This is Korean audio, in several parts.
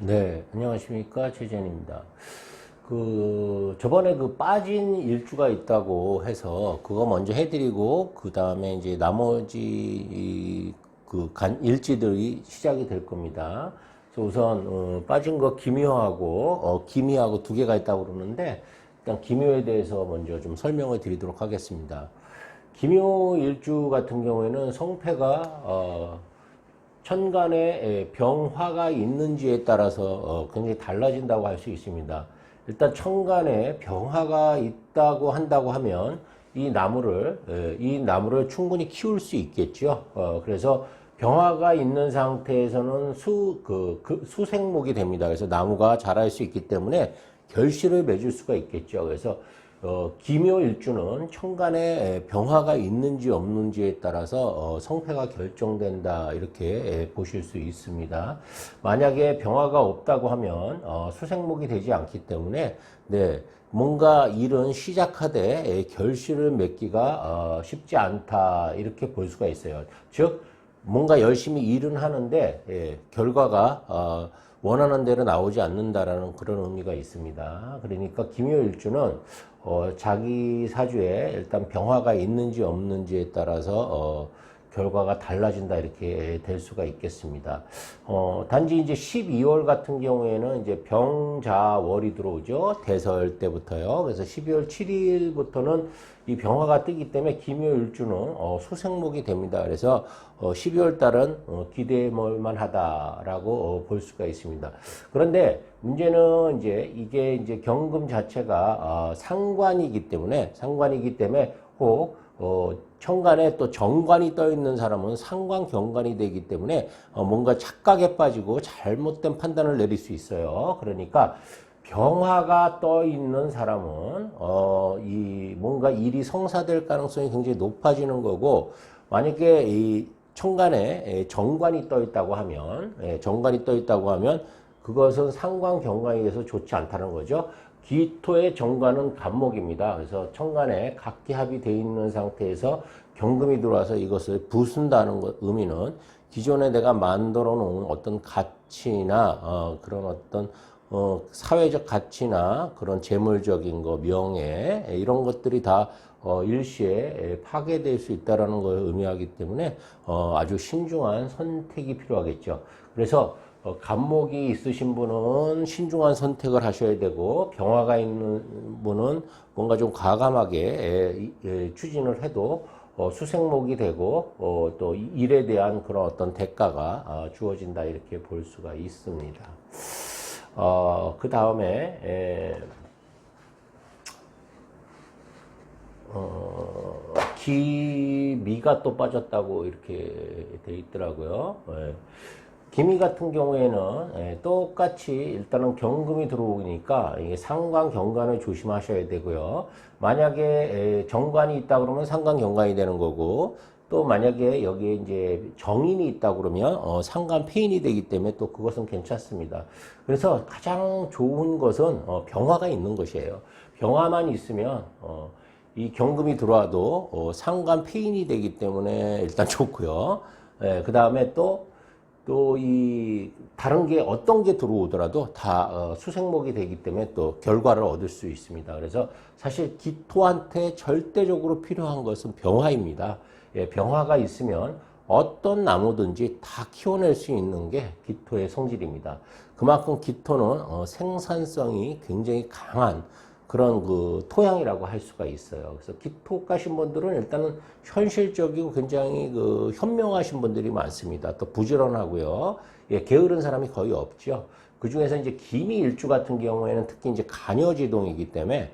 네, 안녕하십니까. 최재현입니다. 저번에 빠진 일주가 있다고 해서 그거 먼저 해드리고, 그 다음에 이제 나머지 일지들이 시작이 될 겁니다. 그래서 우선, 빠진 거 기묘하고, 기미하고 두 개가 있다고 그러는데, 일단 기묘에 대해서 먼저 좀 설명을 드리도록 하겠습니다. 기묘 일주 같은 경우에는 성패가, 천간에 병화가 있는지에 따라서 굉장히 달라진다고 할 수 있습니다. 일단 천간에 병화가 있다고 한다고 하면 이 나무를 충분히 키울 수 있겠죠. 그래서 병화가 있는 상태에서는 수생목이 됩니다. 그래서 나무가 자랄 수 있기 때문에 결실을 맺을 수가 있겠죠. 그래서 기묘일주는 천간에 병화가 있는지 없는지에 따라서 성패가 결정된다, 이렇게 보실 수 있습니다. 만약에 병화가 없다고 하면 수생목이 되지 않기 때문에 뭔가 일은 시작하되 결실을 맺기가 쉽지 않다, 이렇게 볼 수가 있어요. 즉 뭔가 열심히 일은 하는데 결과가 원하는 대로 나오지 않는다라는 그런 의미가 있습니다. 그러니까 기묘일주는 자기 사주에 일단 병화가 있는지 없는지에 따라서 결과가 달라진다, 이렇게 될 수가 있겠습니다. 단지 이제 12월 같은 경우에는 이제 병자월이 들어오죠. 대설 때부터요. 그래서 12월 7일부터는 이 병화가 뜨기 때문에 기묘일주는 수생목이 됩니다. 그래서 12월 달은 기대해 볼 만하다라고 볼 수가 있습니다. 그런데 문제는 이게 이제 경금 자체가 상관이기 때문에 혹 천간에 또 정관이 떠 있는 사람은 상관 경관이 되기 때문에 뭔가 착각에 빠지고 잘못된 판단을 내릴 수 있어요. 그러니까 병화가 떠 있는 사람은 뭔가 일이 성사될 가능성이 굉장히 높아지는 거고, 만약에 이 천간에 정관이 떠 있다고 하면 그것은 상관 경관에 의해서 좋지 않다는 거죠. 기토의 정관은 간목입니다. 그래서 천간에 각기합이 되어 있는 상태에서 경금이 들어와서 이것을 부순다는 의미는 기존에 내가 만들어 놓은 어떤 가치나 그런 어떤 사회적 가치나 그런 재물적인 거, 명예, 이런 것들이 다 일시에 파괴될 수 있다는 걸 의미하기 때문에 아주 신중한 선택이 필요하겠죠. 그래서 간목이 있으신 분은 신중한 선택을 하셔야 되고, 병화가 있는 분은 뭔가 좀 과감하게 추진을 해도 수생목이 되고 또 일에 대한 그런 어떤 대가가 주어진다, 이렇게 볼 수가 있습니다. 그 다음에 기미가 또 빠졌다고 이렇게 돼 있더라고요. 기미 같은 경우에는 똑같이 일단은 경금이 들어오니까 이게 상관 경관을 조심하셔야 되고요. 만약에 정관이 있다 그러면 상관 경관이 되는 거고, 또 만약에 여기에 이제 정인이 있다 그러면 상관 폐인이 되기 때문에 또 그것은 괜찮습니다. 그래서 가장 좋은 것은 병화가 있는 것이에요. 병화만 있으면 이 경금이 들어와도 상관 폐인이 되기 때문에 일단 좋고요. 그 다음에 또 이 다른 게 어떤 게 들어오더라도 다 수생목이 되기 때문에 또 결과를 얻을 수 있습니다. 그래서 사실 기토한테 절대적으로 필요한 것은 병화입니다. 병화가 있으면 어떤 나무든지 다 키워낼 수 있는 게 기토의 성질입니다. 그만큼 기토는 생산성이 굉장히 강한 그런 토양이라고 할 수가 있어요. 그래서 기토 가신 분들은 일단은 현실적이고 굉장히 현명하신 분들이 많습니다. 또 부지런하고요. 게으른 사람이 거의 없죠. 그 중에서 이제 기미일주 같은 경우에는 특히 이제 간여지동이기 때문에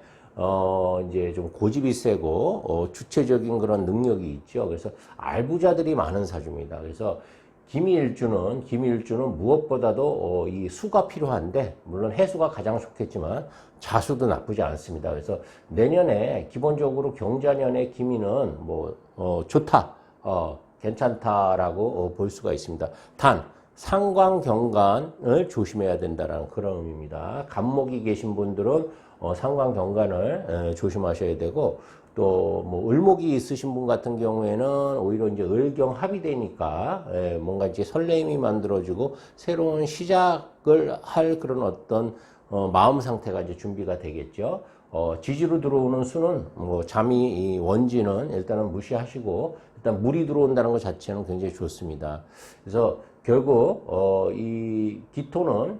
이제 좀 고집이 세고 주체적인 그런 능력이 있죠. 그래서 알부자들이 많은 사주입니다. 그래서 기미일주는 무엇보다도 이 수가 필요한데, 물론 해수가 가장 좋겠지만 자수도 나쁘지 않습니다. 그래서 내년에 기본적으로 경자년의 기미는 좋다, 괜찮다라고 볼 수가 있습니다. 단 상관경관을 조심해야 된다는 그런 의미입니다. 간목이 계신 분들은 상관경관을 조심하셔야 되고, 또 뭐 을목이 있으신 분 같은 경우에는 오히려 이제 을경합이 되니까 뭔가 이제 설렘이 만들어지고 새로운 시작을 할 그런 어떤 마음 상태가 이제 준비가 되겠죠. 지지로 들어오는 수는 뭐 잠이 이 원지는 일단은 무시하시고 일단 물이 들어온다는 것 자체는 굉장히 좋습니다. 그래서 결국 이 기토는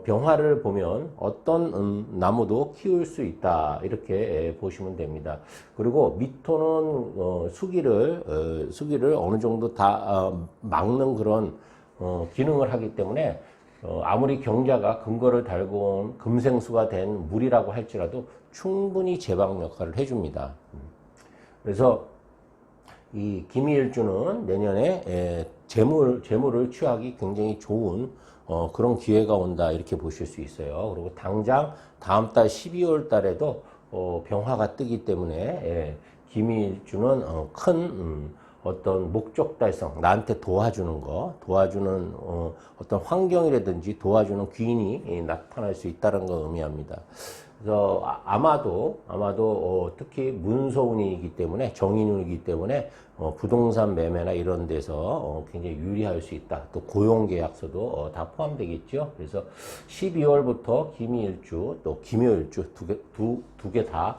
병화를 보면 어떤 나무도 키울 수 있다 이렇게 보시면 됩니다. 그리고 미토는 수기를 어느 정도 다 막는 그런 기능을 하기 때문에 아무리 경자가 근거를 달고 온 금생수가 된 물이라고 할지라도 충분히 제방 역할을 해줍니다. 그래서 이 기미일주는 내년에 재물을 취하기 굉장히 좋은 그런 기회가 온다 이렇게 보실 수 있어요. 그리고 당장 다음 달 12월 달에도 병화가 뜨기 때문에 기미일주는 큰 어떤 목적 달성, 나한테 도와주는 어떤 환경이라든지 도와주는 귀인이 나타날 수 있다는 걸 의미합니다. 그래서 아마도 특히 문서운이기 때문에 정인운이기 때문에 부동산 매매나 이런 데서 굉장히 유리할 수 있다. 또 고용계약서도 다 포함되겠죠. 그래서 12월부터 기미일주 또 기묘일주 두 개 다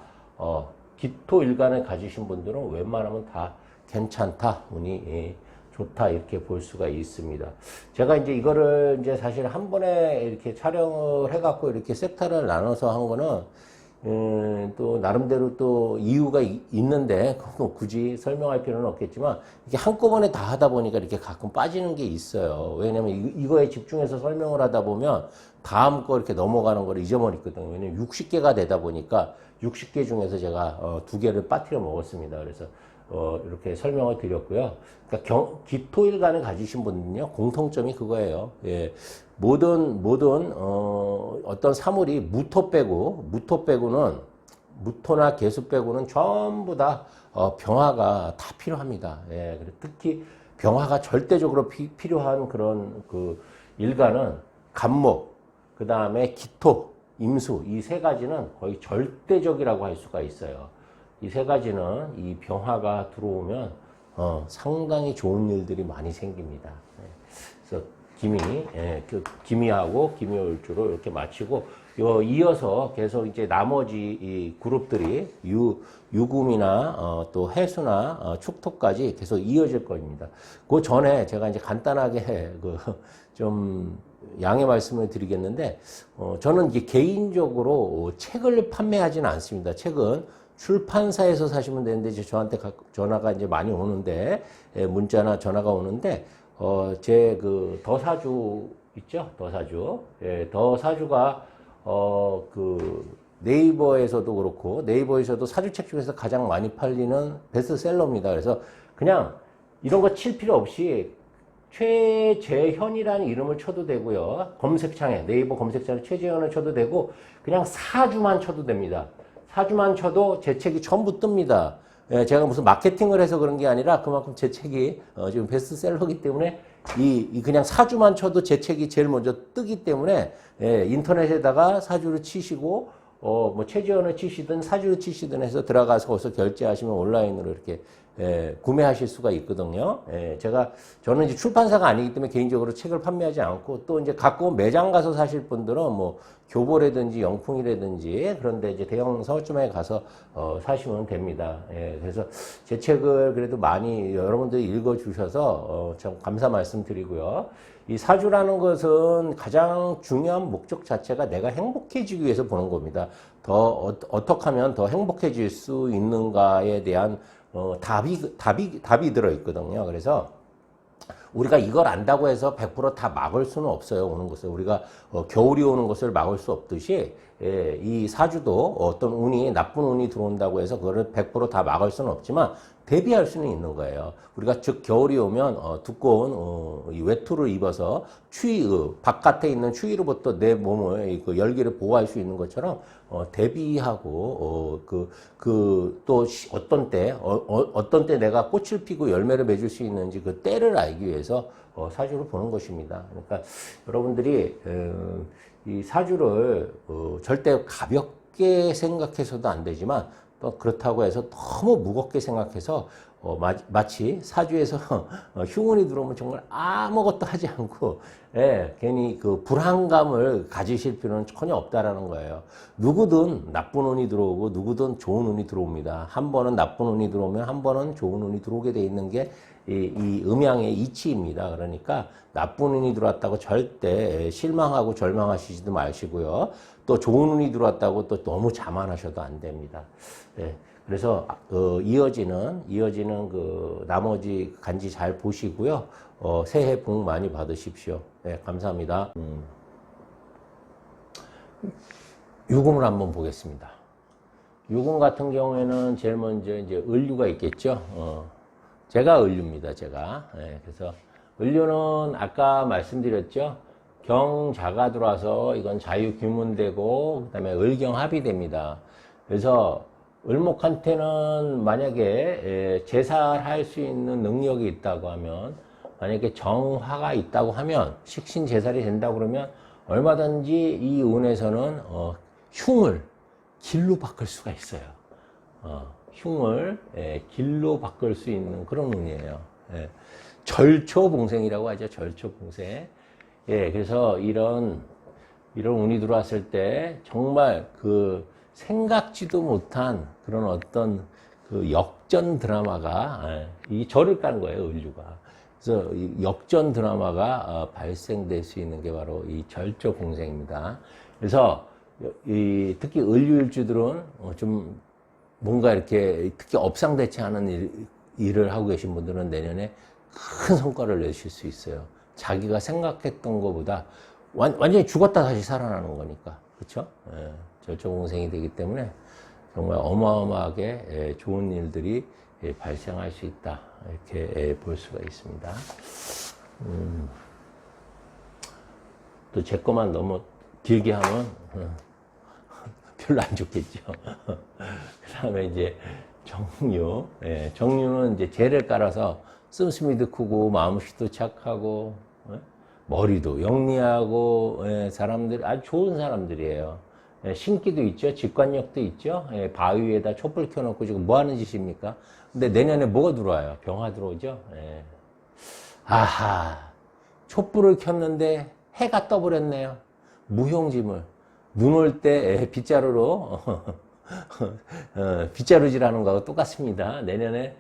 기토일간을 가지신 분들은 웬만하면 다 괜찮다, 운이 좋다 이렇게 볼 수가 있습니다. 제가 이제 이거를 이제 사실 한 번에 이렇게 촬영을 해갖고 이렇게 섹터를 나눠서 한 거는 또 나름대로 또 이유가 있는데 뭐 굳이 설명할 필요는 없겠지만 이게 한꺼번에 다 하다 보니까 이렇게 가끔 빠지는 게 있어요. 왜냐면 이거에 집중해서 설명을 하다 보면 다음 거 이렇게 넘어가는 걸 잊어버리거든요. 왜냐면 60개가 되다 보니까 60개 중에서 제가 2개를 빠뜨려 먹었습니다. 그래서 이렇게 설명을 드렸고요. 그러니까 기토일간을 가지신 분은요, 공통점이 그거예요. 예. 모든 어떤 사물이 무토 빼고는 무토나 개수 빼고는 전부 다 병화가 다 필요합니다. 예. 특히 병화가 절대적으로 필요한 그런 그 일간은 간목, 그 다음에 기토, 임수 이 세 가지는 거의 절대적이라고 할 수가 있어요. 이 세 가지는 이 병화가 들어오면 상당히 좋은 일들이 많이 생깁니다. 그래서 기미하고 기묘일주로 이렇게 마치고 이어서 계속 이제 나머지 이 그룹들이 유금이나 또 해수나 축토까지 계속 이어질 겁니다. 그 전에 제가 이제 간단하게 좀 양해 말씀을 드리겠는데 저는 이제 개인적으로 책을 판매하지는 않습니다. 책은 출판사에서 사시면 되는데 이제 저한테 전화가 이제 많이 오는데 문자나 전화가 오는데 제 그 더사주 있죠? 더사주. 더사주가 그 네이버에서도 그렇고 네이버에서도 사주책 중에서 가장 많이 팔리는 베스트셀러입니다. 그래서 그냥 이런 거 칠 필요 없이 최재현이라는 이름을 쳐도 되고요. 검색창에 네이버 검색창에 최재현을 쳐도 되고 그냥 사주만 쳐도 됩니다. 사주만 쳐도 제 책이 전부 뜹니다. 제가 무슨 마케팅을 해서 그런 게 아니라 그만큼 제 책이 지금 베스트셀러이기 때문에 이 그냥 사주만 쳐도 제 책이 제일 먼저 뜨기 때문에 인터넷에다가 사주를 치시고 뭐 최지원을 치시든 사주를 치시든 해서 들어가서 거기서 결제하시면 온라인으로 이렇게 구매하실 수가 있거든요. 저는 이제 출판사가 아니기 때문에 개인적으로 책을 판매하지 않고 또 이제 갖고 매장 가서 사실 분들은 뭐 교보라든지 영풍이라든지 그런데 이제 대형 서점에 가서 사시면 됩니다. 그래서 제 책을 그래도 많이 여러분들이 읽어주셔서 참 감사 말씀드리고요. 이 사주라는 것은 가장 중요한 목적 자체가 내가 행복해지기 위해서 보는 겁니다. 어떻게 하면 더 행복해질 수 있는가에 대한 답이 들어있거든요. 그래서 우리가 이걸 안다고 해서 100%다 막을 수는 없어요. 오는 것을. 우리가 겨울이 오는 것을 막을 수 없듯이 이 사주도 어떤 나쁜 운이 들어온다고 해서 그거를 100%다 막을 수는 없지만 대비할 수는 있는 거예요. 우리가 즉 겨울이 오면 두꺼운 이 외투를 입어서 바깥에 있는 추위로부터 내 몸을 그 열기를 보호할 수 있는 것처럼 대비하고 또 어떤 때 내가 꽃을 피고 열매를 맺을 수 있는지 그 때를 알기 위해서 사주를 보는 것입니다. 그러니까 여러분들이 이 사주를 절대 가볍게 생각해서도 안 되지만 또 그렇다고 해서 너무 무겁게 생각해서 마치 사주에서 흉운이 들어오면 정말 아무것도 하지 않고 예, 괜히 그 불안감을 가지실 필요는 전혀 없다라는 거예요. 누구든 나쁜 운이 들어오고 누구든 좋은 운이 들어옵니다. 한 번은 나쁜 운이 들어오면 한 번은 좋은 운이 들어오게 돼 있는 게 이 음양의 이치입니다. 그러니까 나쁜 운이 들어왔다고 절대 실망하고 절망하시지도 마시고요. 또 좋은 운이 들어왔다고 또 너무 자만하셔도 안 됩니다. 예, 그래서 이어지는 그 나머지 간지 잘 보시고요. 새해 복 많이 받으십시오. 네, 감사합니다. 유금을 한번 보겠습니다. 유금 같은 경우에는 제일 먼저 이제 을류가 있겠죠. 제가 을류입니다. 제가. 네, 그래서 을류는 아까 말씀드렸죠. 경자가 들어와서 이건 자유규문되고 그다음에 을경합이 됩니다. 그래서 을목한테는 만약에 제살할 수 있는 능력이 있다고 하면, 만약에 정화가 있다고 하면, 식신제살이 된다고 그러면 얼마든지 이 운에서는 흉을 길로 바꿀 수가 있어요. 흉을 길로 바꿀 수 있는 그런 운이에요. 절초봉생이라고 하죠. 절초봉생. 예, 그래서 이런 운이 들어왔을 때 정말 그 생각지도 못한 그런 어떤 그 역전 드라마가 이 절을 까는 거예요, 을류가. 그래서 이 역전 드라마가 발생될 수 있는 게 바로 이 절조공생입니다. 그래서 특히 을류일주들은 좀 뭔가 이렇게 특히 업상대체하는 일을 하고 계신 분들은 내년에 큰 성과를 내실 수 있어요. 자기가 생각했던 것보다 완전히 죽었다 다시 살아나는 거니까. 그렇죠? 예, 절조공생이 되기 때문에 정말 어마어마하게 좋은 일들이 발생할 수 있다. 이렇게 볼 수가 있습니다. 또 제 것만 너무 길게 하면 별로 안 좋겠죠. 그 다음에 이제 정유. 정유는 이제 재를 깔아서 씀씀이도 크고 마음씨도 착하고 머리도 영리하고 사람들 아주 좋은 사람들이에요. 신기도 있죠. 직관력도 있죠. 바위 위에다 촛불 켜놓고 지금 뭐 하는 짓입니까? 근데 내년에 뭐가 들어와요? 병화 들어오죠. 아하, 촛불을 켰는데 해가 떠버렸네요. 무용지물. 눈 올 때 빗자루로 빗자루질하는 거하고 똑같습니다. 내년에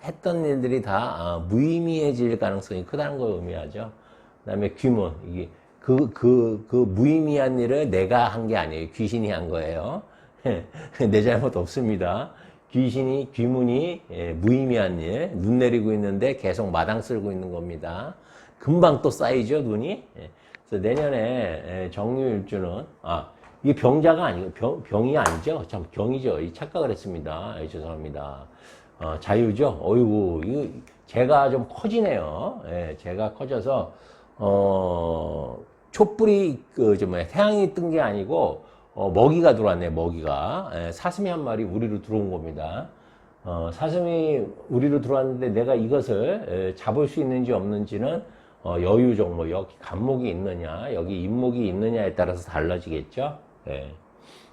했던 일들이 다 무의미해질 가능성이 크다는 걸 의미하죠. 그 다음에 귀문. 이게 그 무의미한 일을 내가 한 게 아니에요. 귀신이 한 거예요. 내 잘못 없습니다. 귀문이 무의미한 일, 눈 내리고 있는데 계속 마당 쓸고 있는 겁니다. 금방 또 쌓이죠, 눈이. 그래서 내년에 정유일주는, 이게 병자가 아니고, 병이 아니죠. 참, 경이죠. 착각을 했습니다. 죄송합니다. 자유죠. 어이구, 이거 제가 좀 커지네요. 제가 커져서, 촛불이, 태양이 뜬 게 아니고, 먹이가 들어왔네, 먹이가. 사슴이 한 마리 우리로 들어온 겁니다. 사슴이 우리로 들어왔는데 내가 이것을 잡을 수 있는지 없는지는 여유종, 여기 간목이 있느냐, 여기 임목이 있느냐에 따라서 달라지겠죠.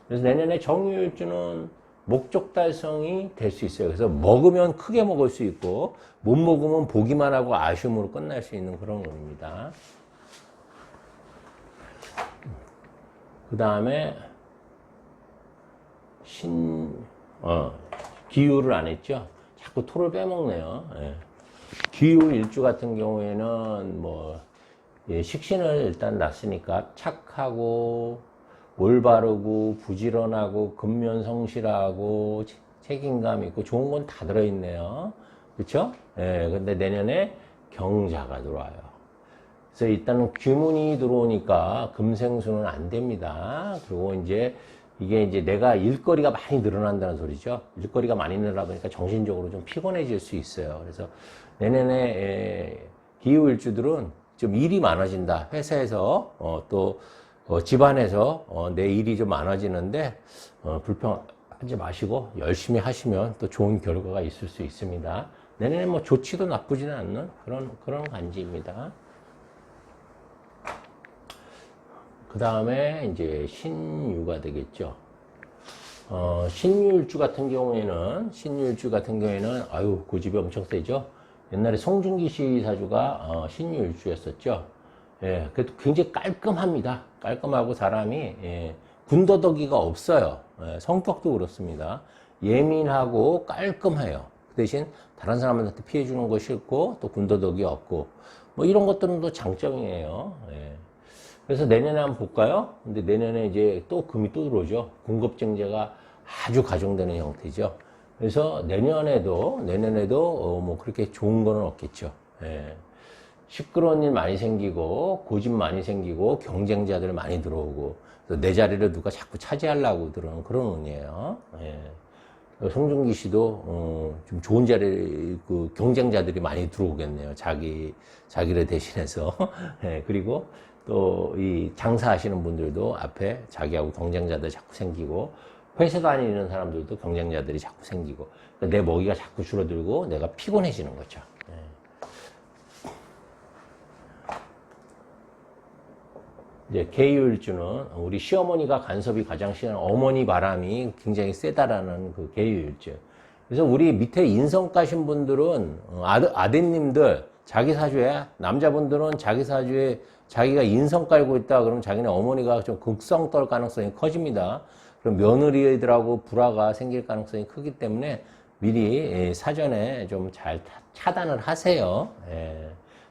그래서 내년에 정유일주는 목적 달성이 될 수 있어요. 그래서 먹으면 크게 먹을 수 있고, 못 먹으면 보기만 하고 아쉬움으로 끝날 수 있는 그런 운입니다. 그 다음에 기유를 안 했죠. 자꾸 토를 빼먹네요. 기유 일주 같은 경우에는 식신을 일단 놨으니까 착하고 올바르고 부지런하고 근면성실하고 책임감 있고 좋은 건 다 들어있네요. 그렇죠? 근데 내년에 경자가 들어와요. 그래서 일단은 귀문이 들어오니까 금생수는 안 됩니다. 그리고 이게 내가 일거리가 많이 늘어난다는 소리죠. 일거리가 많이 늘어나 보니까 정신적으로 좀 피곤해질 수 있어요. 그래서 내년에 기후일주들은 좀 일이 많아진다. 회사에서 또 집안에서 내 일이 좀 많아지는데 불평하지 마시고 열심히 하시면 또 좋은 결과가 있을 수 있습니다. 내년에 좋지도 나쁘지는 않는 그런 간지입니다. 그 다음에 이제 신유가 되겠죠. 신유일주 같은 경우에는, 아유, 고집이 엄청 세죠? 옛날에 송중기 씨 사주가, 신유일주였었죠? 예, 그래도 굉장히 깔끔합니다. 깔끔하고 사람이, 예, 군더더기가 없어요. 예, 성격도 그렇습니다. 예민하고 깔끔해요. 그 대신 다른 사람한테 피해주는 거 싫고, 또 군더더기 없고, 뭐 이런 것들은 또 장점이에요. 예. 그래서 내년에 한번 볼까요? 근데 내년에 이제 또 금이 또 들어오죠. 공급증제가 아주 가중되는 형태죠. 그래서 내년에도 뭐 그렇게 좋은 거는 없겠죠. 예. 시끄러운 일 많이 생기고 고집 많이 생기고 경쟁자들 많이 들어오고 내 자리를 누가 자꾸 차지하려고 들어오는 그런 운이에요. 예. 송중기 씨도 좀 좋은 자리 그 경쟁자들이 많이 들어오겠네요. 자기를 대신해서. 예. 그리고 또 이 장사하시는 분들도 앞에 자기하고 경쟁자들 자꾸 생기고 회사 다니는 사람들도 경쟁자들이 자꾸 생기고 그러니까 내 먹이가 자꾸 줄어들고 내가 피곤해지는 거죠. 이제 계유일주는 우리 시어머니가 간섭이 가장 심한 어머니 바람이 굉장히 세다라는 그 계유일주. 그래서 우리 밑에 인성 까신 분들은 아드님들 자기 사주에 남자분들은 자기 사주에 자기가 인성 깔고 있다 그러면 자기네 어머니가 좀 극성 떨 가능성이 커집니다. 그럼 며느리들하고 불화가 생길 가능성이 크기 때문에 미리 사전에 좀 잘 차단을 하세요.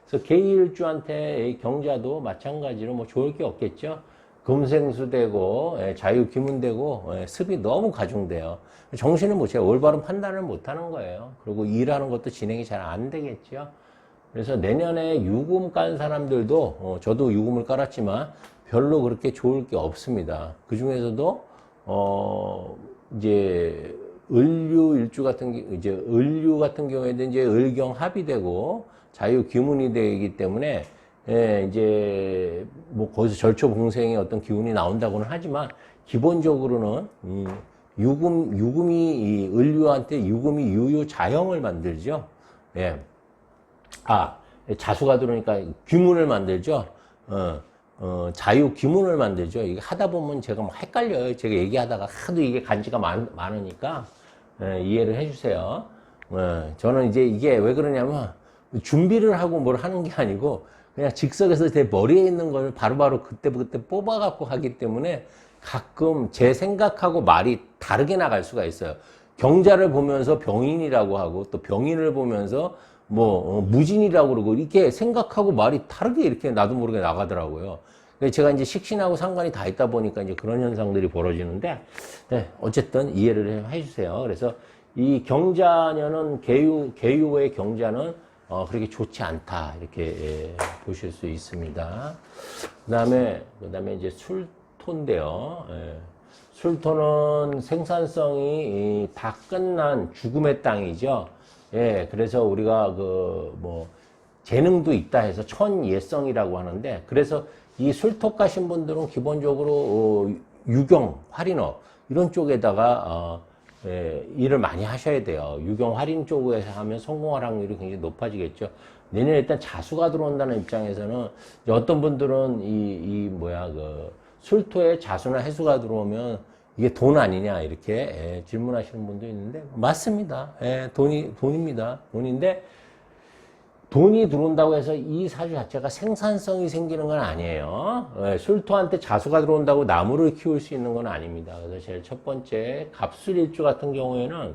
그래서 계일주한테 경자도 마찬가지로 뭐 좋을 게 없겠죠. 금생수되고 자유기문되고 습이 너무 가중돼요. 정신을 못 차려 올바른 판단을 못 하는 거예요. 그리고 일하는 것도 진행이 잘 안 되겠죠. 그래서 내년에 유금 깐 사람들도 저도 유금을 깔았지만 별로 그렇게 좋을 게 없습니다. 그 중에서도 이제 을류 같은 경우에는 이제 을경합이 되고 자유기문이 되기 때문에 이제 뭐 거기서 절초봉생의 어떤 기운이 나온다고는 하지만 기본적으로는 유금이 이 을류한테 유금이 유유자형을 만들죠. 예. 자수가 들어오니까 귀문을 만들죠. 자유 귀문을 만들죠. 이게 하다 보면 제가 막 헷갈려요. 제가 얘기하다가 하도 이게 간지가 많으니까 이해를 해주세요. 저는 이제 이게 왜 그러냐면 준비를 하고 뭘 하는 게 아니고 그냥 즉석에서 제 머리에 있는 걸 바로바로 그때 뽑아갖고 하기 때문에 가끔 제 생각하고 말이 다르게 나갈 수가 있어요. 경자를 보면서 병인이라고 하고 또 병인을 보면서 뭐 무진이라고 그러고 이렇게 생각하고 말이 다르게 이렇게 나도 모르게 나가더라고요. 제가 이제 식신하고 상관이 다 있다 보니까 이제 그런 현상들이 벌어지는데 어쨌든 이해를 해주세요. 그래서 이 경자년은 계유의 경자는 그렇게 좋지 않다 이렇게 보실 수 있습니다. 그다음에 이제 술토인데요. 술토는 생산성이 다 끝난 죽음의 땅이죠. 그래서 우리가 재능도 있다 해서 천예성이라고 하는데, 그래서 이 술토 가신 분들은 기본적으로 유경, 활인업 이런 쪽에다가 일을 많이 하셔야 돼요. 유경, 활인 쪽에서 하면 성공할 확률이 굉장히 높아지겠죠. 내년에 일단 자수가 들어온다는 입장에서는 어떤 분들은 술토에 자수나 해수가 들어오면 이게 돈 아니냐 이렇게 질문하시는 분도 있는데 맞습니다. 돈입니다. 돈인데 돈이 들어온다고 해서 이 사주 자체가 생산성이 생기는 건 아니에요. 술토한테 자수가 들어온다고 나무를 키울 수 있는 건 아닙니다. 그래서 제일 첫 번째 갑술일주 같은 경우에는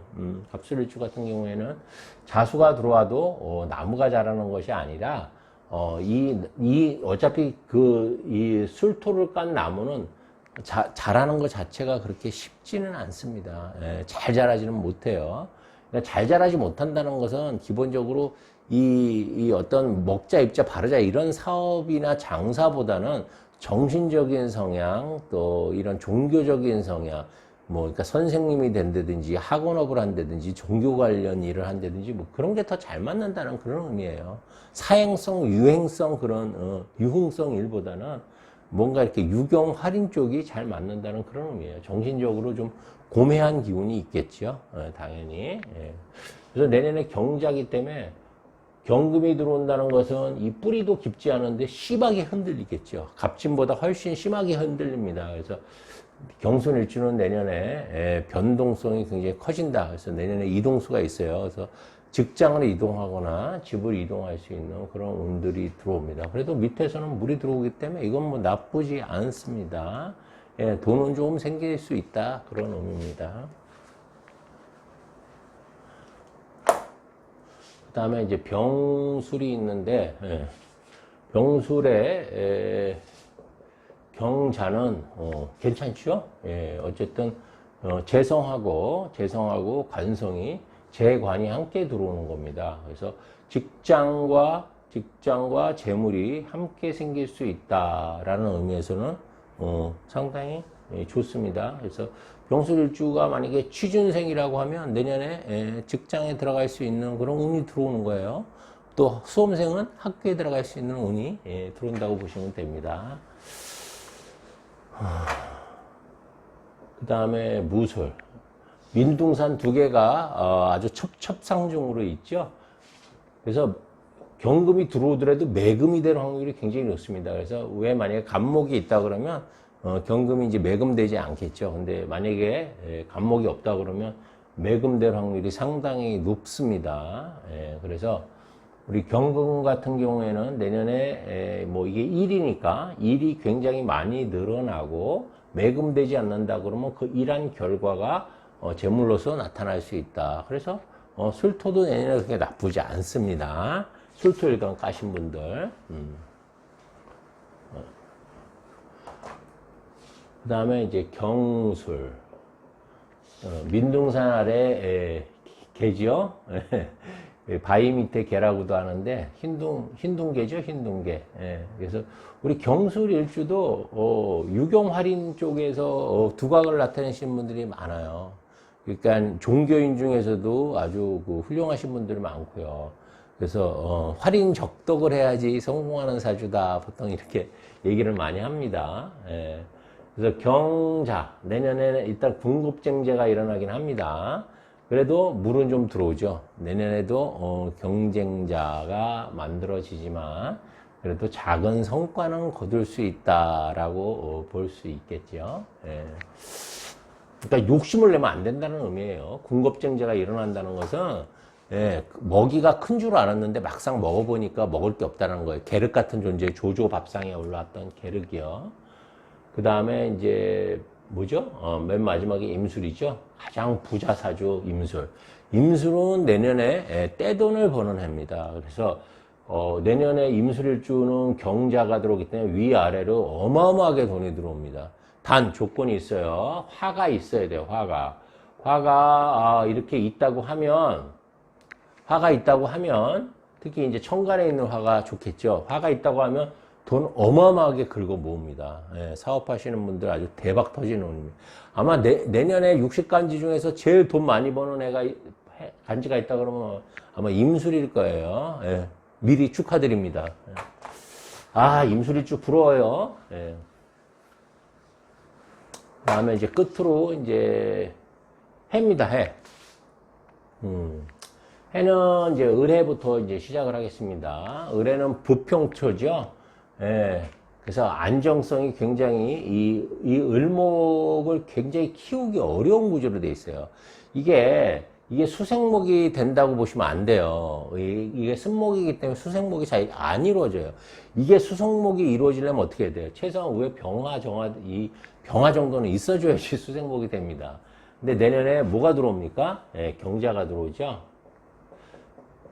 자수가 들어와도 나무가 자라는 것이 아니라 어차피 이 술토를 깐 나무는 자라는 것 자체가 그렇게 쉽지는 않습니다. 잘 자라지는 못해요. 그러니까 잘 자라지 못한다는 것은 기본적으로 이 어떤 먹자, 입자, 바르자 이런 사업이나 장사보다는 정신적인 성향, 또 이런 종교적인 성향, 그러니까 선생님이 된다든지 학원업을 한다든지 종교 관련 일을 한다든지 그런 게 더 잘 맞는다는 그런 의미예요. 사행성, 유행성 그런 유흥성 일보다는 뭔가 이렇게 유경, 활인 쪽이 잘 맞는다는 그런 의미예요. 정신적으로 좀 고매한 기운이 있겠죠. 당연히. 그래서 내년에 경자기 때문에 경금이 들어온다는 것은 이 뿌리도 깊지 않은데 심하게 흔들리겠죠. 갑진보다 훨씬 심하게 흔들립니다. 그래서 경순일주는 내년에 변동성이 굉장히 커진다. 그래서 내년에 이동수가 있어요. 그래서 직장을 이동하거나 집을 이동할 수 있는 그런 운들이 들어옵니다. 그래도 밑에서는 물이 들어오기 때문에 이건 뭐 나쁘지 않습니다. 예, 돈은 조금 생길 수 있다. 그런 의미입니다. 그 다음에 이제 병술이 있는데, 병술에, 경자는, 괜찮죠? 예, 어쨌든, 재성하고 관성이, 재관이 함께 들어오는 겁니다. 그래서 직장과 재물이 함께 생길 수 있다라는 의미에서는, 상당히 좋습니다. 그래서 병술일주가 만약에 취준생이라고 하면 내년에 직장에 들어갈 수 있는 그런 운이 들어오는 거예요. 또 수험생은 학교에 들어갈 수 있는 운이 들어온다고 보시면 됩니다. 그 다음에 무술. 민둥산 두 개가 아주 첩첩상중으로 있죠. 그래서 경금이 들어오더라도 매금이 될 확률이 굉장히 높습니다. 그래서 왜 만약에 간목이 있다 그러면 경금이 이제 매금되지 않겠죠. 근데 만약에 간목이 없다 그러면 매금될 확률이 상당히 높습니다. 그래서 우리 경금 같은 경우에는 내년에 뭐 이게 일이니까 일이 굉장히 많이 늘어나고 매금되지 않는다 그러면 그 일한 결과가 재물로서 나타날 수 있다. 그래서 술토도 내년에 그렇게 나쁘지 않습니다. 술토일간 까신 분들. 그 다음에 이제 경술. 민둥산 아래 개지요. 바위 밑에 개라고도 하는데 흰둥개죠. 흰둥개. 그래서 우리 경술 일주도 유경활인 쪽에서 두각을 나타내시는 분들이 많아요. 그러니까 종교인 중에서도 아주 훌륭하신 분들이 많고요. 그래서 활인 적덕을 해야지 성공하는 사주다. 보통 이렇게 얘기를 많이 합니다. 그래서 경자, 내년에는 일단 궁급쟁제가 일어나긴 합니다. 그래도 물은 좀 들어오죠. 내년에도 경쟁자가 만들어지지만 그래도 작은 성과는 거둘 수 있다라고 볼 수 있겠죠. 그러니까 욕심을 내면 안 된다는 의미예요. 궁급쟁제가 일어난다는 것은 먹이가 큰 줄 알았는데 막상 먹어보니까 먹을 게 없다는 거예요. 계륵 같은 존재, 조조밥상에 올라왔던 계륵이요. 그 다음에 이제 뭐죠? 맨 마지막에 임술이죠. 가장 부자 사주 임술. 임술은 내년에 떼돈을 버는 해입니다. 그래서 내년에 임술일주는 경자가 들어오기 때문에 위아래로 어마어마하게 돈이 들어옵니다. 단 조건이 있어요. 화가 있어야 돼요. 화가 이렇게 있다고 하면 특히 이제 천간에 있는 화가 좋겠죠. 화가 있다고 하면 돈 어마어마하게 긁어 모읍니다. 사업하시는 분들 아주 대박 터지는 운입니다. 아마 내년에 60간지 중에서 제일 돈 많이 버는 간지가 있다 그러면 아마 임술일 거예요. 미리 축하드립니다. 임술일주 부러워요. 다음에 이제 끝으로 이제 해입니다. 해. 해는 이제 을해부터 이제 시작을 하겠습니다. 을해는 부평초죠. 그래서 안정성이 굉장히 이 을목을 굉장히 키우기 어려운 구조로 돼 있어요. 이게 수생목이 된다고 보시면 안 돼요. 이게 쓴목이기 때문에 수생목이 잘 안 이루어져요. 이게 수생목이 이루어지려면 어떻게 해야 돼요? 최소한 위에 병화 정도는 있어줘야지 수생목이 됩니다. 근데 내년에 뭐가 들어옵니까? 경자가 들어오죠.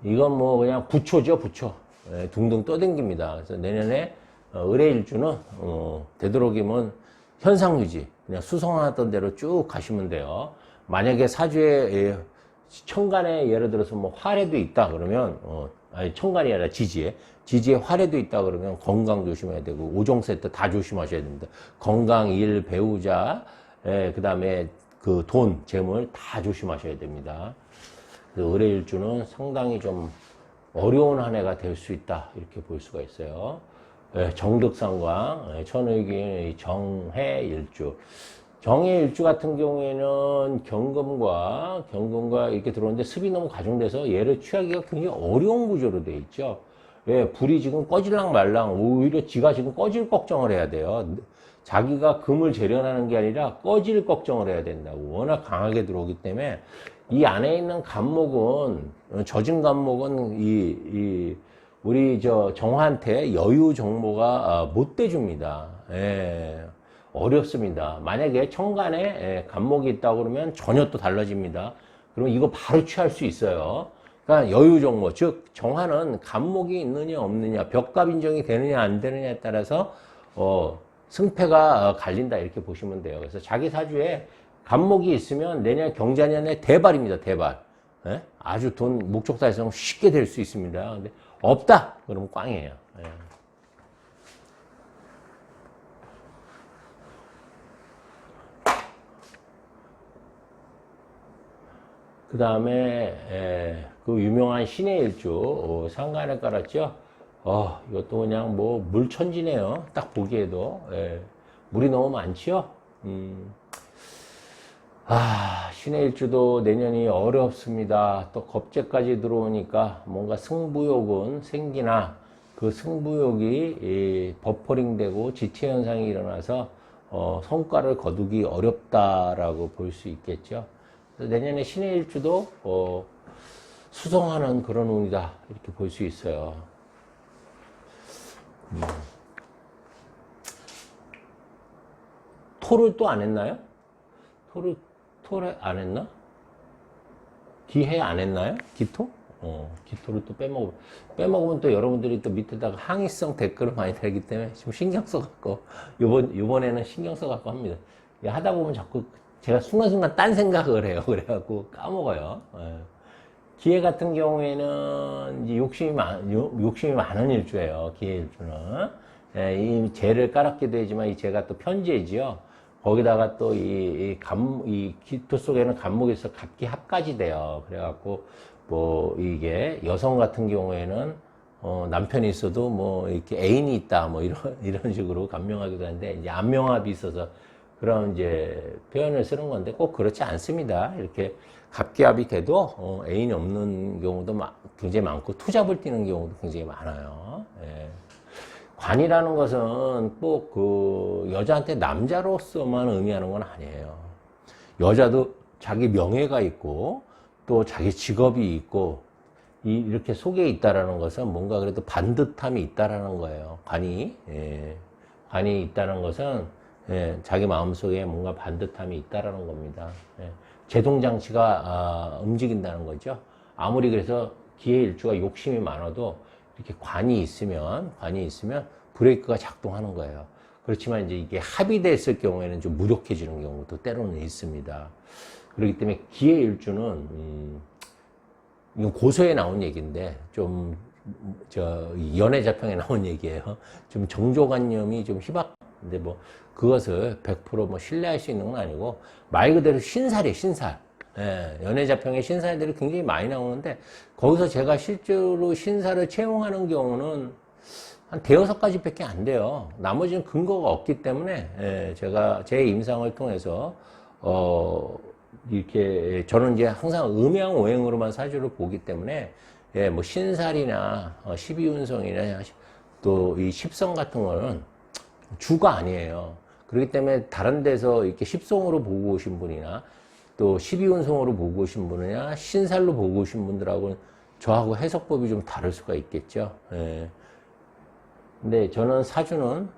이건 뭐 그냥 부초죠, 부초. 둥둥 떠댕깁니다. 그래서 내년에 을해일주는 되도록이면 현상유지, 그냥 수성하던 대로 쭉 가시면 돼요. 만약에 사주에 천간에 예를 들어서 뭐 화래도 있다 그러면 천간이 아니라 지지에 화래도 있다 그러면 건강 조심해야 되고 5종 세트 다 조심하셔야 됩니다. 건강, 일, 배우자, 그 다음에 그 돈, 재물 다 조심하셔야 됩니다. 을해일주는 상당히 좀 어려운 한 해가 될 수 있다 이렇게 볼 수가 있어요. 정득상광, 천의기의 정해일주. 정해일주 같은 경우에는 경금과 이렇게 들어오는데 습이 너무 가중돼서 얘를 취하기가 굉장히 어려운 구조로 되어 있죠. 왜? 불이 지금 꺼질랑 말랑 오히려 지가 지금 꺼질 걱정을 해야 돼요. 자기가 금을 재련하는 게 아니라 꺼질 걱정을 해야 된다고. 워낙 강하게 들어오기 때문에 이 안에 있는 간목은 젖은 간목은 우리 저 정화한테 여유 정모가 못 대줍니다. 예. 어렵습니다. 만약에 천간에 간목이 있다고 그러면 전혀 또 달라집니다. 그러면 이거 바로 취할 수 있어요. 그러니까 여유정모, 즉 정화는 간목이 있느냐 없느냐, 벽갑 인정이 되느냐 안 되느냐에 따라서 승패가 갈린다 이렇게 보시면 돼요. 그래서 자기 사주에 간목이 있으면 내년 경자년에 대발입니다. 대발. 예? 아주 돈 목적 달성 쉽게 될 수 있습니다. 근데 없다 그러면 꽝이에요. 예. 그 다음에 그 유명한 신의 일주 상간에 깔았죠. 이것도 그냥 뭐 물천지네요. 딱 보기에도 물이 너무 많지요. 신의 일주도 내년이 어렵습니다. 또 겁재까지 들어오니까 뭔가 승부욕은 생기나 그 승부욕이 버퍼링되고 지체 현상이 일어나서 성과를 거두기 어렵다라고 볼 수 있겠죠. 내년에 신의 일주도 수성하는 그런 운이다 이렇게 볼 수 있어요. 토를 또 안 했나요? 토를 안 했나? 기해 안 했나요? 기토? 기토를 또 빼먹으면 또 여러분들이 또 밑에다가 항의성 댓글을 많이 달기 때문에 지금 신경 써갖고 요번에는 신경 써갖고 합니다. 하다 보면 자꾸 제가 순간순간 딴 생각을 해요. 그래갖고 까먹어요. 기해 같은 경우에는 이제 욕심이 많은 일주예요. 기해 일주는. 이 재를 깔았기도 되지만 이 재가 또 편재지요. 거기다가 또 이 기토 속에는 간목이 있어 갑기 합까지 돼요. 그래갖고 뭐 이게 여성 같은 경우에는 남편이 있어도 뭐 이렇게 애인이 있다 뭐 이런 식으로 간명하기도 하는데 이제 안명합이 있어서 그런 이제 표현을 쓰는 건데 꼭 그렇지 않습니다. 이렇게 갑기합이 돼도 애인이 없는 경우도 굉장히 많고 투잡을 뛰는 경우도 굉장히 많아요. 예. 관이라는 것은 꼭 그 여자한테 남자로서만 의미하는 건 아니에요. 여자도 자기 명예가 있고 또 자기 직업이 있고 이렇게 속에 있다라는 것은 뭔가 그래도 반듯함이 있다라는 거예요. 관이 있다는 것은 자기 마음속에 뭔가 반듯함이 있다라는 겁니다. 제동장치가 움직인다는 거죠. 아무리 그래서 기해일주가 욕심이 많아도 이렇게 관이 있으면 브레이크가 작동하는 거예요. 그렇지만 이제 이게 합의됐을 경우에는 좀 무력해지는 경우도 때로는 있습니다. 그렇기 때문에 기해일주는 이건 고서에 나온 얘기인데 좀 연애자평에 나온 얘기예요. 좀 정조관념이 좀 희박한데 뭐 그것을 100% 신뢰할 수 있는 건 아니고 말 그대로 신살이에요. 신살. 연애자평에 신살들이 굉장히 많이 나오는데 거기서 제가 실제로 신살을 채용하는 경우는 한 대여섯 가지밖에 안 돼요. 나머지는 근거가 없기 때문에 제가 제 임상을 통해서 이렇게 저는 이제 항상 음양오행으로만 사주를 보기 때문에 뭐 신살이나 12운성이나 또 이 십성 같은 거는 주가 아니에요. 그렇기 때문에 다른 데서 이렇게 십성으로 보고 오신 분이나 또 12운성으로 보고 오신 분이나 신살로 보고 오신 분들하고는 저하고 해석법이 좀 다를 수가 있겠죠. 근데 저는 사주는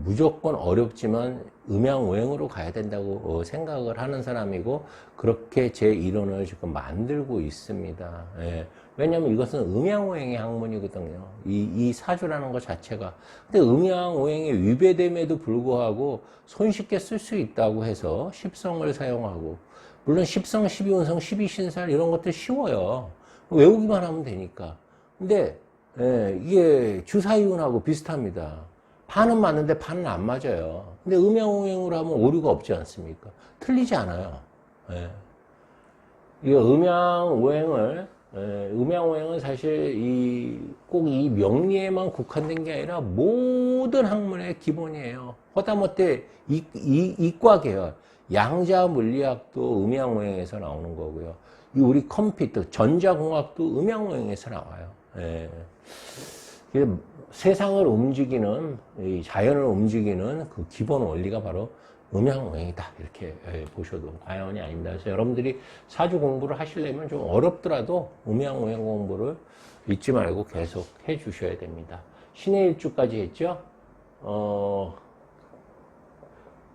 무조건 어렵지만 음양오행으로 가야 된다고 생각을 하는 사람이고 그렇게 제 이론을 지금 만들고 있습니다. 왜냐하면 이것은 음양오행의 학문이거든요. 이 사주라는 것 자체가. 근데 음양오행의 위배됨에도 불구하고 손쉽게 쓸 수 있다고 해서 십성을 사용하고 물론 십성, 십이운성, 십이신살 이런 것들 쉬워요. 외우기만 하면 되니까. 근데 이게 주사위운하고 비슷합니다. 반은 맞는데 반은 안 맞아요. 근데 음양오행으로 하면 오류가 없지 않습니까? 틀리지 않아요. 이 음양오행은 사실 꼭 이 명리에만 국한된 게 아니라 모든 학문의 기본이에요. 허다못해 이과 계열. 양자 물리학도 음양 모형에서 나오는 거고요. 이 우리 컴퓨터, 전자공학도 음양 모형에서 나와요. 예. 세상을 움직이는, 이 자연을 움직이는 그 기본 원리가 바로 음양 모형이다. 이렇게 보셔도 과언이 아닙니다. 그래서 여러분들이 사주 공부를 하시려면 좀 어렵더라도 음양 모형 공부를 잊지 말고 계속 해 주셔야 됩니다. 신의 일주까지 했죠?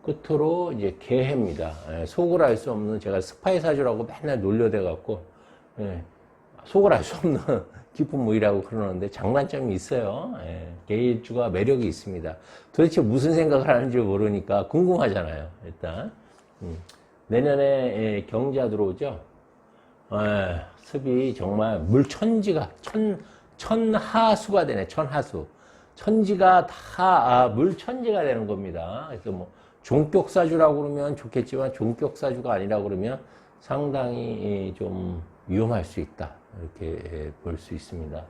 끝으로 이제 개해입니다. 속을 알 수 없는, 제가 스파이 사주라고 맨날 놀려대갖고, 속을 알 수 없는 깊은 무이라고 그러는데 장단점이 있어요. 개일주가 매력이 있습니다. 도대체 무슨 생각을 하는지 모르니까 궁금하잖아요. 일단 내년에 경자 들어오죠. 습이 정말 물천지가 천하수가 되네. 천하수. 천지가 다 물천지가 되는 겁니다. 그래서 뭐 종격사주라고 그러면 좋겠지만 종격사주가 아니라 그러면 상당히 좀 위험할 수 있다. 이렇게 볼 수 있습니다.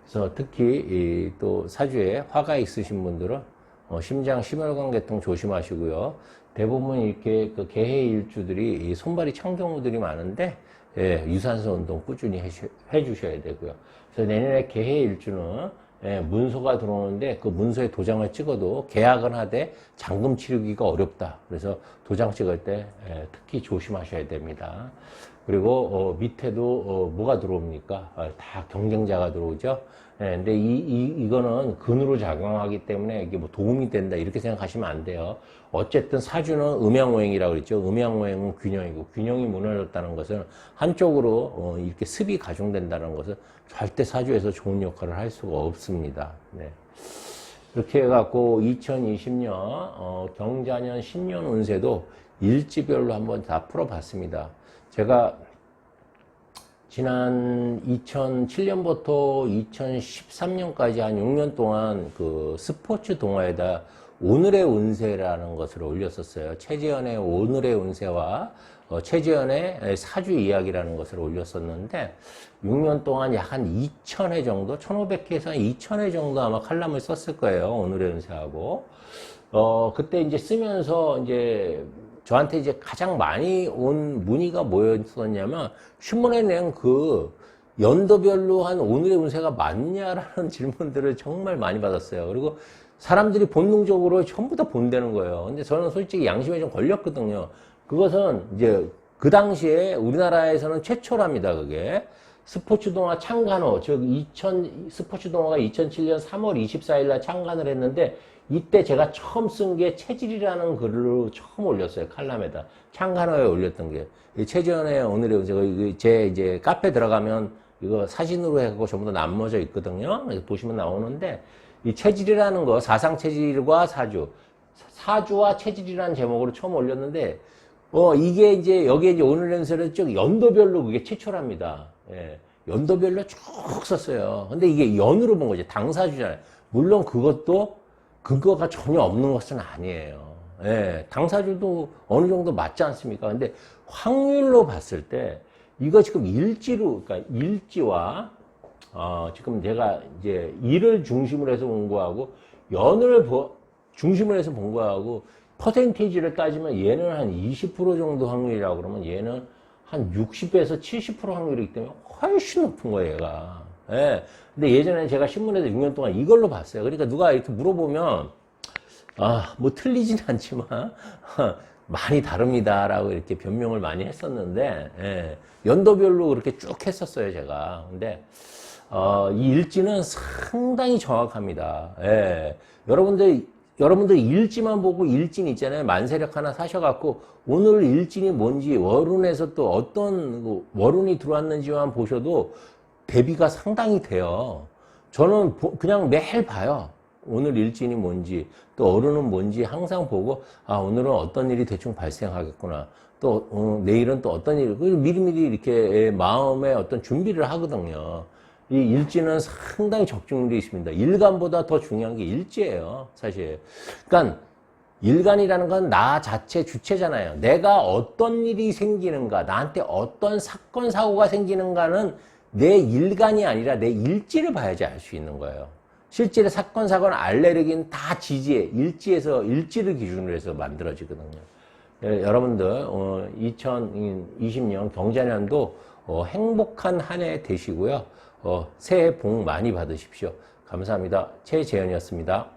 그래서 특히 또 사주에 화가 있으신 분들은 심장 심혈관계통 조심하시고요. 대부분 이렇게 그 개해일주들이 손발이 찬 경우들이 많은데 유산소 운동 꾸준히 해 주셔야 되고요. 그래서 내년에 개해일주는 문서가 들어오는데 그 문서에 도장을 찍어도 계약은 하되 잔금 치르기가 어렵다. 그래서 도장 찍을 때 특히 조심하셔야 됩니다. 그리고 밑에도 뭐가 들어옵니까? 다 경쟁자가 들어오죠. 근데 이거는 근으로 작용하기 때문에 이게 뭐 도움이 된다 이렇게 생각하시면 안 돼요. 어쨌든 사주는 음양오행이라고 그랬죠. 음양오행은 균형이고, 균형이 무너졌다는 것은 한쪽으로 이렇게 습이 가중된다는 것은 절대 사주에서 좋은 역할을 할 수가 없습니다. 네. 이렇게 해갖고 2020년 경자년 신년 운세도 일지별로 한번 다 풀어봤습니다. 제가 지난 2007년부터 2013년까지 한 6년 동안 그 스포츠 동화에다 오늘의 운세라는 것을 올렸었어요. 최재현의 오늘의 운세와 최재현의 사주 이야기라는 것을 올렸었는데 6년 동안 약 한 2,000회 정도, 1,500회에서 한 2,000회 정도 아마 칼럼을 썼을 거예요. 오늘의 운세하고. 그때 이제 쓰면서 이제 저한테 이제 가장 많이 온 문의가 뭐였었냐면 신문에 낸 그 연도별로 한 오늘의 운세가 맞냐라는 질문들을 정말 많이 받았어요. 그리고 사람들이 본능적으로 전부 다 본다는 거예요. 근데 저는 솔직히 양심에 좀 걸렸거든요. 그것은 이제 그 당시에 우리나라에서는 최초랍니다. 그게 스포츠 동화 창간호, 즉 스포츠 동화가 2007년 3월 24일 날 창간을 했는데 이때 제가 처음 쓴 게 체질이라는 글로 처음 올렸어요. 칼럼에다. 창간호에 올렸던 게. 최재현의 오늘의 운세, 제 이제 카페 들어가면 이거 사진으로 해갖고 전부 다 남겨져 있거든요. 보시면 나오는데 이 체질이라는 거, 사상체질과 사주와 체질이라는 제목으로 처음 올렸는데 이게 이제 여기에 이제 오늘의 운세를 쭉 연도별로 그게 최초랍니다. 예. 연도별로 쭉 썼어요. 근데 이게 연으로 본 거죠. 당사주잖아요. 물론 그것도 근거가 전혀 없는 것은 아니에요. 예, 당사주도 어느 정도 맞지 않습니까? 근데 확률로 봤을 때 이거 지금 그러니까 일지와 지금 제가 이제 일을 중심으로 해서 본 거하고 연을 중심으로 해서 본 거하고 퍼센테이지를 따지면 얘는 한 20% 정도 확률이라고 그러면 얘는 한 60에서 70% 확률이기 때문에 훨씬 높은 거예요, 얘가. 예. 근데 예전에 제가 신문에서 6년 동안 이걸로 봤어요. 그러니까 누가 이렇게 물어보면, 뭐 틀리진 않지만, 많이 다릅니다라고 이렇게 변명을 많이 했었는데, 예. 연도별로 그렇게 쭉 했었어요, 제가. 근데, 이 일지는 상당히 정확합니다. 예. 여러분들 일지만 보고 일진 있잖아요. 만세력 하나 사셔갖고 오늘 일진이 뭔지 월운에서 또 어떤 월운이 들어왔는지만 보셔도 대비가 상당히 돼요. 저는 그냥 매일 봐요. 오늘 일진이 뭔지 또 월운은 뭔지 항상 보고 오늘은 어떤 일이 대충 발생하겠구나. 또 내일은 또 어떤 일이 미리미리 이렇게 마음에 어떤 준비를 하거든요. 이 일지는 상당히 적중률이 있습니다. 일간보다 더 중요한 게 일지예요, 사실. 그러니까 일간이라는 건 나 자체 주체잖아요. 내가 어떤 일이 생기는가, 나한테 어떤 사건, 사고가 생기는가는 내 일간이 아니라 내 일지를 봐야지 알 수 있는 거예요. 실제로 사건, 사고는 알레르기는 다 일지를 기준으로 해서 만들어지거든요. 여러분들 2020년 경자년도 행복한 한 해 되시고요. 새해 복 많이 받으십시오. 감사합니다. 최재현이었습니다.